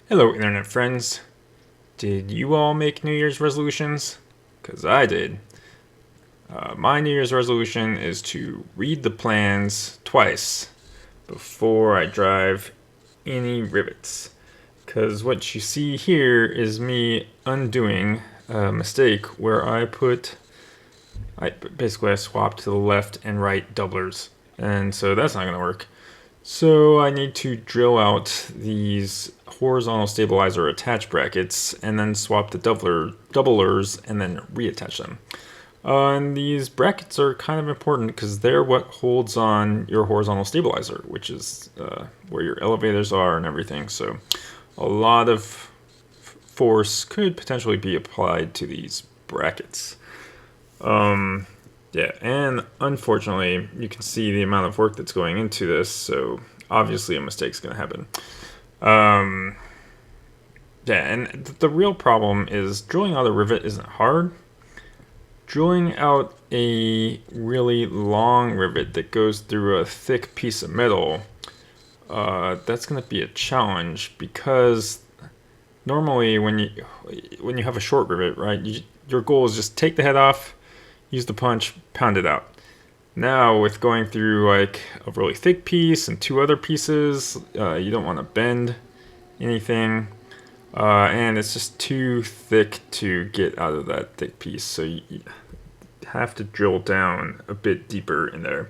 Hello, internet friends. Did you all make New Year's resolutions? Because I did. My New Year's resolution is to read the plans twice before I drive any rivets. Because what you see here is me undoing a mistake where I swapped to the left and right doublers. And so that's not going to work. So I need to drill out these horizontal stabilizer attach brackets and then swap the doublers and then reattach them. And these brackets are kind of important because they're what holds on your horizontal stabilizer, which is where your elevators are and everything. So a lot of force could potentially be applied to these brackets. Yeah, and unfortunately, you can see the amount of work that's going into this, so obviously a mistake's going to happen. Yeah, and the real problem is drilling out a rivet isn't hard. Drilling out a really long rivet that goes through a thick piece of metal, that's going to be a challenge because normally when you have a short rivet, right, your goal is just take the head off, use the punch, pound it out. Now with going through like a really thick piece and two other pieces, you don't want to bend anything, and it's just too thick to get out of that thick piece, so you have to drill down a bit deeper in there.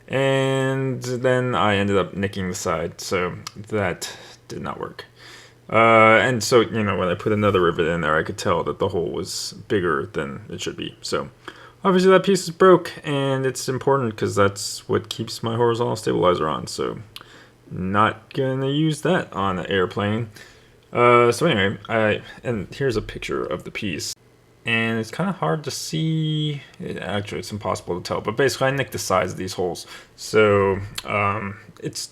And then I ended up nicking the side, so that did not work. And so, when I put another rivet in there, I could tell that the hole was bigger than it should be. So obviously that piece is broke, and it's important because that's what keeps my horizontal stabilizer on. So not gonna use that on an airplane. So anyway, and here's a picture of the piece. And it's kind of hard to see. Actually, it's impossible to tell. But basically, I nicked the size of these holes. So it's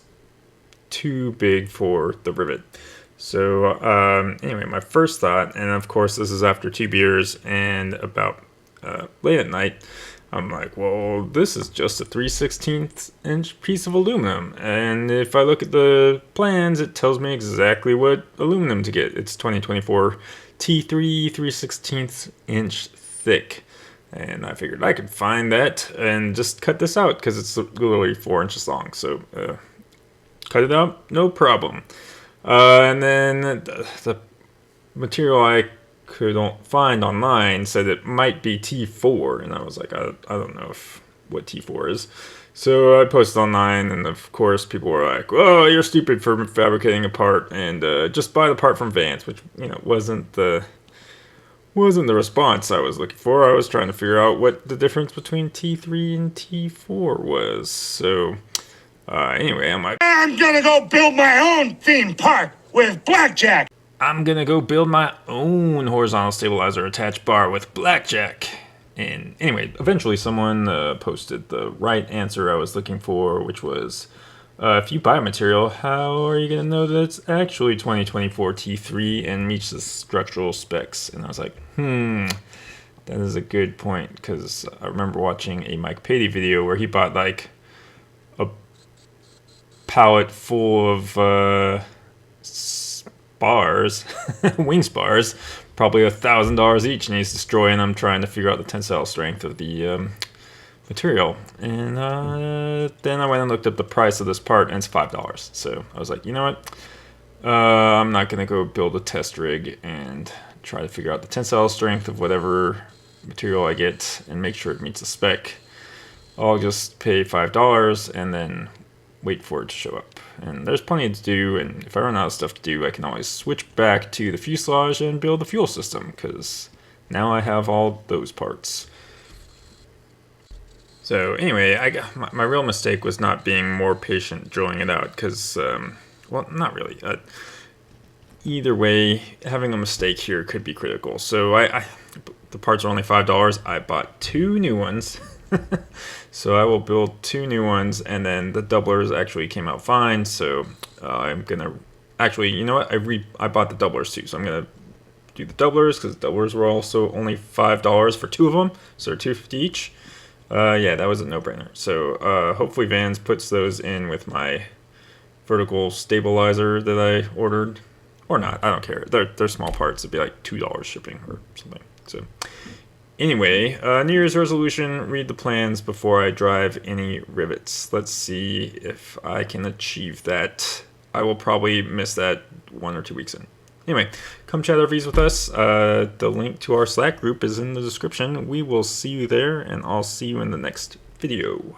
too big for the rivet. So anyway, my first thought, and of course this is after 2 beers and about late at night, I'm like, well, this is just a 3/16 inch piece of aluminum. And if I look at the plans, it tells me exactly what aluminum to get. It's 2024 T3 3/16 inch thick. And I figured I could find that and just cut this out because it's literally 4 inches long. So cut it out, no problem. And then the material I could find online said it might be T4, and I was like, I don't know what T4 is. So I posted online, and of course people were like, "Oh, you're stupid for fabricating a part, and just buy the part from Vans," which wasn't the response I was looking for. I was trying to figure out what the difference between T3 and T4 was. So anyway, I'm gonna go build my own theme park with blackjack. I'm gonna go build my own horizontal stabilizer attached bar with blackjack. And anyway, eventually someone posted the right answer I was looking for, which was, if you buy material, how are you gonna know that it's actually 2024 T3 and meets the structural specs? And I was like, that is a good point, because I remember watching a Mike Patey video where he bought like a pallet full of spars, wing spars, probably $1,000 each, and he's destroying them, trying to figure out the tensile strength of the material. And then I went and looked up the price of this part, and it's $5. So I was like, you know what? I'm not gonna go build a test rig and try to figure out the tensile strength of whatever material I get and make sure it meets the spec. I'll just pay $5 and then wait for it to show up. And there's plenty to do, and if I run out of stuff to do, I can always switch back to the fuselage and build the fuel system, because now I have all those parts. So anyway, I got, my real mistake was not being more patient drilling it out, because, well, not really. Either way, having a mistake here could be critical. So the parts are only $5. I bought 2 new ones. So I will build 2 new ones, and then the doublers actually came out fine. So I'm gonna actually, you know what? I bought the doublers too, so I'm gonna do the doublers because the doublers were also only $5 for 2 of them, so they're $2.50 each. Yeah, that was a no-brainer. So hopefully Vans puts those in with my vertical stabilizer that I ordered. Or not, I don't care. They're small parts. It'd be like $2 shipping or something. So anyway, New Year's resolution, read the plans before I drive any rivets. Let's see if I can achieve that. I will probably miss that 1 or 2 weeks in. Anyway, come chat RVs with us. The link to our Slack group is in the description. We will see you there, and I'll see you in the next video.